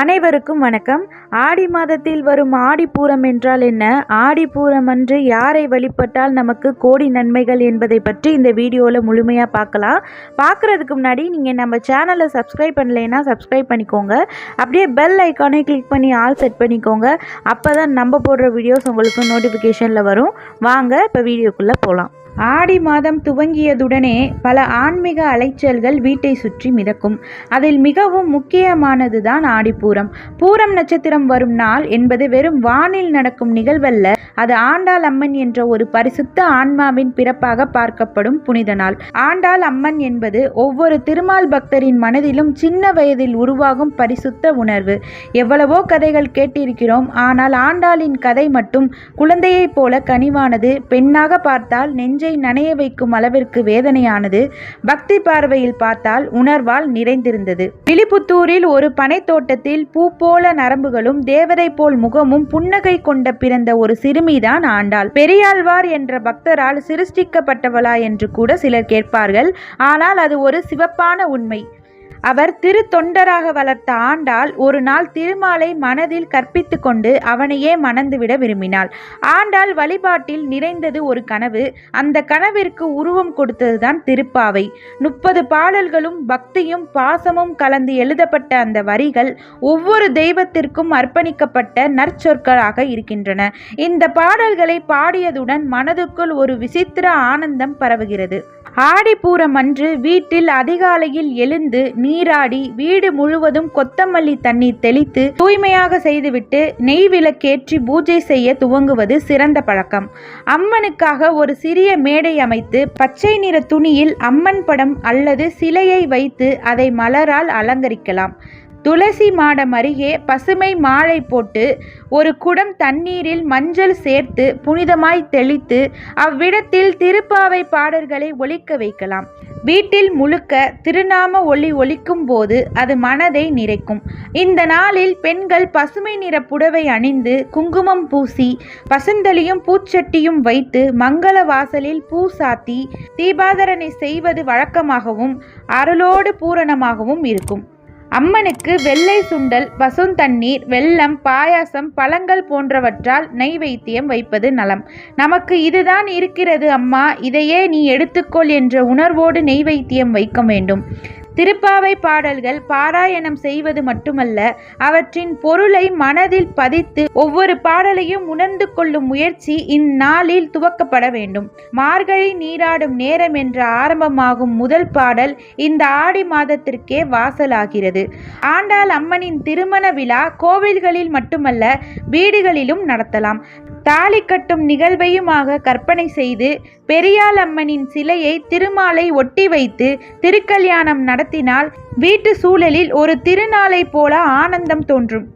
அனைவருக்கும் வணக்கம். ஆடி மாதத்தில் வரும் ஆடிப்பூரம் என்றால் என்ன, ஆடிப்பூரம் அன்று யாரை வழிபட்டால் நமக்கு கோடி நன்மைகள் என்பதை பற்றி இந்த வீடியோவில் முழுமையாக பார்க்கலாம். பார்க்குறதுக்கு முன்னாடி நீங்கள் நம்ம சேனலை சப்ஸ்கிரைப் பண்ணலைன்னா சப்ஸ்கிரைப் பண்ணிக்கோங்க. அப்படியே பெல் ஐக்கானை கிளிக் பண்ணி ஆல் செட் பண்ணிக்கோங்க. அப்போ தான் நம்ம போடுற வீடியோஸ் உங்களுக்கு நோட்டிஃபிகேஷனில் வரும். வாங்க இப்போ வீடியோக்குள்ளே போகலாம். ஆடி மாதம் துவங்கியதுடனே பல ஆன்மீக அலைச்சல்கள் வீட்டை சுற்றி மிதக்கும். அதில் மிகவும் முக்கியமானது தான் ஆடிப்பூரம். பூரம் நட்சத்திரம் வரும் நாள் என்பது வெறும் வானில் நடக்கும் நிகழ்வல்ல, அது ஆண்டாள் அம்மன் என்ற ஒரு பரிசுத்த ஆன்மாவின் பிறப்பாக பார்க்கப்படும் புனித நாள். ஆண்டாள் அம்மன் என்பது ஒவ்வொரு திருமால் பக்தரின் மனதிலும் சின்ன வயதில் உருவாகும் பரிசுத்த உணர்வு. எவ்வளவோ கதைகள் கேட்டிருக்கிறோம், ஆனால் ஆண்டாளின் கதை மட்டும் குழந்தையைப் போல கனிவானது. பெண்ணாக பார்த்தால் நெஞ்சை நனைய வைக்கும் அளவிற்கு வேதனையானது. பக்தி பார்வையில் பார்த்தால் உணர்வால் நிறைந்திருந்தது. விழிப்புத்தூரில் ஒரு பனை தோட்டத்தில் பூ போல நரம்புகளும் தேவதை போல் முகமும் புன்னகை கொண்ட பிறந்த ஒரு சிறுமிதான் ஆண்டாள். பெரியாழ்வார் என்ற பக்தரால் சிருஷ்டிக்கப்பட்டவளா என்று கூட சிலர் கேட்பார்கள். ஆனால் அது ஒரு சிவப்பான உண்மை. அவர் திரு தொண்டராக வளர்த்த ஆண்டாள் ஒரு நாள் திருமாலை மனதில் கற்பித்து கொண்டு அவனையே மணந்துவிட விரும்பினாள். ஆண்டாள் வழிபாட்டில் நிறைந்தது ஒரு கனவு. அந்த கனவிற்கு உருவம் கொடுத்ததுதான் திருப்பாவை. 30 பாடல்களும் பக்தியும் பாசமும் கலந்து எழுதப்பட்ட அந்த வரிகள் ஒவ்வொரு தெய்வத்திற்கும் அர்ப்பணிக்கப்பட்ட நற்சொற்களாக இருக்கின்றன. இந்த பாடல்களை பாடியதுடன் மனதுக்குள் ஒரு விசித்திர ஆனந்தம் பரவுகிறது. ஆடிப்பூரம் அன்று வீட்டில் அதிகாலையில் எழுந்து நீராடி வீடு முழுவதும் கொத்தமல்லி தண்ணீர் தெளித்து தூய்மையாக செய்துவிட்டு நெய் விளக்கேற்றி பூஜை செய்ய துவங்குவது சிறந்த பழக்கம். அம்மனுக்காக ஒரு சிறிய மேடை அமைத்து பச்சை நிற துணியில் அம்மன் படம் அல்லது சிலையை வைத்து அதை மலரால் அலங்கரிக்கலாம். துளசி மாடம் அருகே பசுமை மாலை போட்டு ஒரு குடம் தண்ணீரில் மஞ்சள் சேர்த்து புனிதமாய் தெளித்து அவ்விடத்தில் திருப்பாவை பாடல்களை ஒலிக்க வைக்கலாம். வீட்டில் முழுக்க திருநாம ஒளி ஒலிக்கும் போது அது மனதை நிறைக்கும். இந்த நாளில் பெண்கள் பசுமை நிற புடவை அணிந்து குங்குமம் பூசி பசுந்தளியும் பூச்சட்டியும் வைத்து மங்கள வாசலில் பூ சாத்தி தீபாதரணை செய்வது வழக்கமாகவும் அருளோடு பூரணமாகவும் இருக்கும். அம்மனுக்கு வெள்ளை சுண்டல், பசுந்தண்ணீர், வெல்லம், பாயாசம், பழங்கள் போன்றவற்றால் நைவேத்தியம் வைப்பது நலம். நமக்கு இதுதான் இருக்கிறது அம்மா, இதையே நீ எடுத்துக்கொள் என்ற உணர்வோடு நைவேத்தியம் வைக்க வேண்டும். திருப்பாவை பாடல்கள் பாராயணம் செய்வது மட்டுமல்ல, அவற்றின் பொருளை மனதில் பதித்து ஒவ்வொரு பாடலையும் உணர்ந்து கொள்ளும் முயற்சி இந்நாளில் துவக்கப்பட வேண்டும். மார்கழி நீராடும் நேரம் என்று ஆரம்பமாகும் முதல் பாடல் இந்த ஆடி மாதத்திற்கே வாசலாகிறது. ஆண்டாள் அம்மனின் திருமண விழா கோவில்களில் மட்டுமல்ல, வீடுகளிலும் நடத்தலாம். தாலி கட்டும் நிகழ்வையுமாக கற்பனை செய்து பெரியாள் அம்மனின் சிலையை திருமாலை ஒட்டி வைத்து திருக்கல்யாணம் நடத்தினால் வீட்டு சூழலில் ஒரு திருநாளை போல ஆனந்தம் தோன்றும்.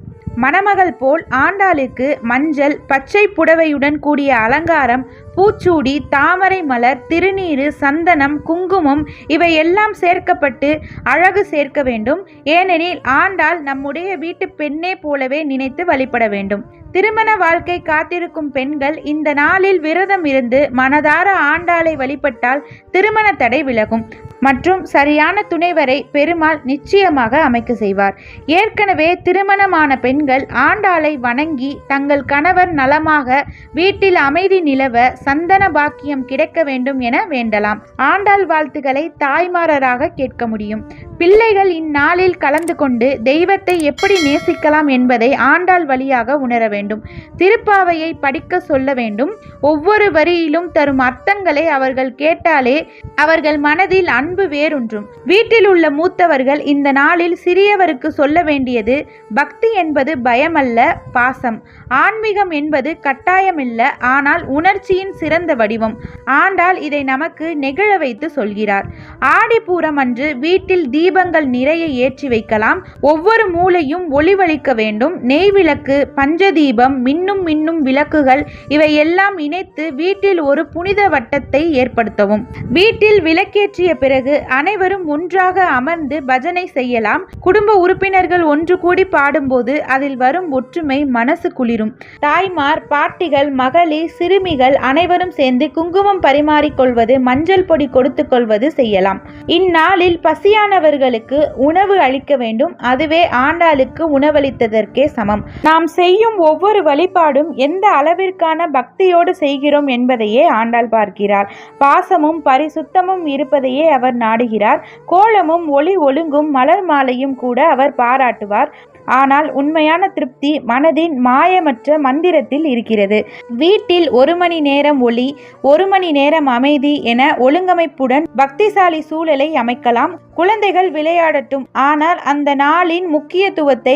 மணமகள் போல் ஆண்டாளுக்கு மஞ்சள் பச்சை புடவையுடன் கூடிய அலங்காரம், பூச்சூடி, தாமரை மலர், திருநீறு, சந்தனம், குங்குமம் இவையெல்லாம் சேர்க்கப்பட்டு அழகு சேர்க்க வேண்டும். ஏனெனில் ஆண்டாள் நம்முடைய வீட்டு பெண்ணே போலவே நினைத்து வழிபட வேண்டும். திருமண வாழ்க்கை காத்திருக்கும் பெண்கள் இந்த நாளில் விரதம் இருந்து மனதார ஆண்டாளை வழிபட்டால் திருமண தடை விலகும் மற்றும் சரியான துணைவரை பெருமாள் நிச்சயமாக அமைக்க செய்வார். ஏற்கனவே திருமணமான பெண்கள் ஆண்டாளை வணங்கி தங்கள் கணவர் நலமாக வீட்டில் அமைதி நிலவ சந்தன பாக்கியம் கிடைக்க வேண்டும் என வேண்டலாம். ஆண்டாள் வாழ்த்துக்களை தாய்மாராக கேட்க முடியும். பிள்ளைகள் இந்நாளில் கலந்து கொண்டு தெய்வத்தை எப்படி நேசிக்கலாம் என்பதை ஆண்டாள் வழியாக உணர வேண்டும். திருப்பாவையை படிக்க சொல்ல வேண்டும். ஒவ்வொரு வரியிலும் தரும் அர்த்தங்களை அவர்கள் கேட்டாலே அவர்கள் மனதில் அன்பு வேரூன்றும். வீட்டில் உள்ள மூத்தவர்கள் இந்த நாளில் சிறியவருக்கு சொல்ல வேண்டியது, பக்தி என்பது பயமல்ல, பாசம். ஆன்மீகம் என்பது கட்டாயமில்ல, ஆனால் உணர்ச்சியின் சிறந்த வடிவம். ஆண்டாள் இதை நமக்கு நெகிழ வைத்து சொல்கிறார். ஆடிப்பூரம் அன்று வீட்டில் தீபங்கள் நிறைய ஏற்றி வைக்கலாம். ஒவ்வொரு மூலையும் ஒளிவளிக்க வேண்டும். நெய் விளக்கு, பஞ்சதீபம், மின்னும் விளக்குகள் இவையெல்லாம் இணைத்து வீட்டில் ஒரு புனித வட்டத்தை ஏற்படுத்தவும். வீட்டில் விளக்கேற்றிய பிறகு பிறகு அனைவரும் ஒன்றாக அமர்ந்து பஜனை செய்யலாம். குடும்ப உறுப்பினர்கள் ஒன்று கூடி பாடும்போது அதில் வரும் ஒற்றுமை மனசு குளிரும். தாய்மார், பாட்டிகள், மகளிர், சிறுமிகள் அனைவரும் சேர்ந்து குங்குமம் பரிமாறிக்கொள்வது, மஞ்சள் பொடி கொடுத்து கொள்வது செய்யலாம். இந்நாளில் பசியானவர்களுக்கு உணவு அளிக்க வேண்டும். அதுவே ஆண்டாளுக்கு உணவளித்ததற்கே சமம். நாம் செய்யும் ஒவ்வொரு வழிபாடும் எந்த அளவிற்கான பக்தியோடு செய்கிறோம் என்பதையே ஆண்டாள் பார்க்கிறார். பாசமும் பரிசுத்தமும் இருப்பதையே அவர் நாடுகிறார். கோலமும் ஒளி ஒழுங்கும் மலர் மாலையும் கூட அவர் பாராட்டுவார். ஆனால் உண்மையான திருப்தி மனதின் மாயமற்ற மந்திரத்தில் இருக்கிறது. வீட்டில் 1 மணி நேரம் ஒளி, 1 மணி நேரம் அமைதி என ஒழுங்கமைப்புடன் பக்திசாலி சூழலை அமைக்கலாம். குழந்தைகள் விளையாடட்டும், ஆனால் அந்த நாளின் முக்கியத்துவத்தை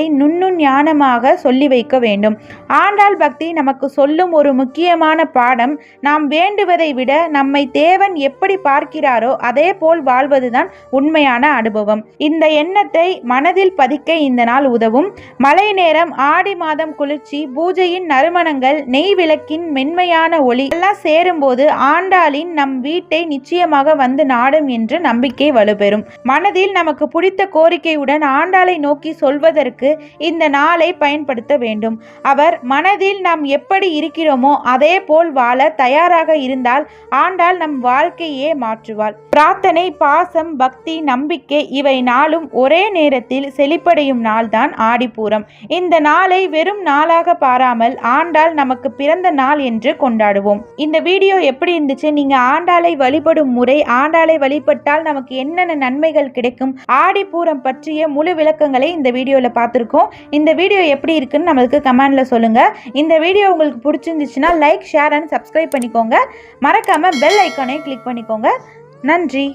ஞானமாக சொல்லி வைக்க வேண்டும். ஆண்டாள் பக்தி நமக்கு சொல்லும் ஒரு முக்கியமான பாடம், நாம் வேண்டுவதை விட நம்மை தேவன் எப்படி பார்க்கிறாரோ அதே போல் வாழ்வதுதான் உண்மையான அனுபவம். இந்த எண்ணத்தை மனதில் பதிக்க இந்த நாள் உதவும். மழை நேரம், ஆடி மாதம் குளிர்ச்சி, பூஜையின் நறுமணங்கள், நெய் விளக்கின் மென்மையான ஒளி எல்லாம் சேரும்போது ஆண்டாளின் நம் வீட்டை நிச்சயமாக வந்து நாடும் என்ற நம்பிக்கை வலுப்பெறும். மனதில் நமக்கு பிடித்த கோரிக்கையுடன் ஆண்டாளை நோக்கி சொல்வதற்கு இந்த நாளை பயன்படுத்த வேண்டும். அவர் மனதில் நாம் எப்படி இருக்கிறோமோ அதே போல் வாழ தயாராக இருந்தால் ஆண்டாள் நம் வாழ்க்கையே மாற்றுவாள். பிரார்த்தனை, பாசம், பக்தி, நம்பிக்கை இவை நாளும் ஒரே நேரத்தில் செழிப்படையும் நாள்தான் ஆடிப்பூரம். இந்த நாளை வெறும் நாளாக பாராமல் ஆண்டாள் நமக்கு பிறந்த நாள் என்று கொண்டாடுவோம். இந்த வீடியோ எப்படி இருந்துச்சு? நீங்க ஆண்டாளை வழிபடும் முறை, ஆண்டாளை வழிபட்டால் நமக்கு என்னென்ன நன்மைகள் கிடைக்கும், ஆடிப்பூரம் பற்றிய முழு விளக்கங்களை இந்த வீடியோல பார்த்துருக்கோம். இந்த வீடியோ எப்படி இருக்குன்னு நம்மளுக்கு கமெண்ட்ல சொல்லுங்க. இந்த வீடியோ உங்களுக்கு பிடிச்சிருந்துச்சுன்னா லைக், ஷேர் அண்ட் சப்ஸ்கிரைப் பண்ணிக்கோங்க. மறக்காம பெல் ஐக்கானை கிளிக் பண்ணிக்கோங்க. நன்றி.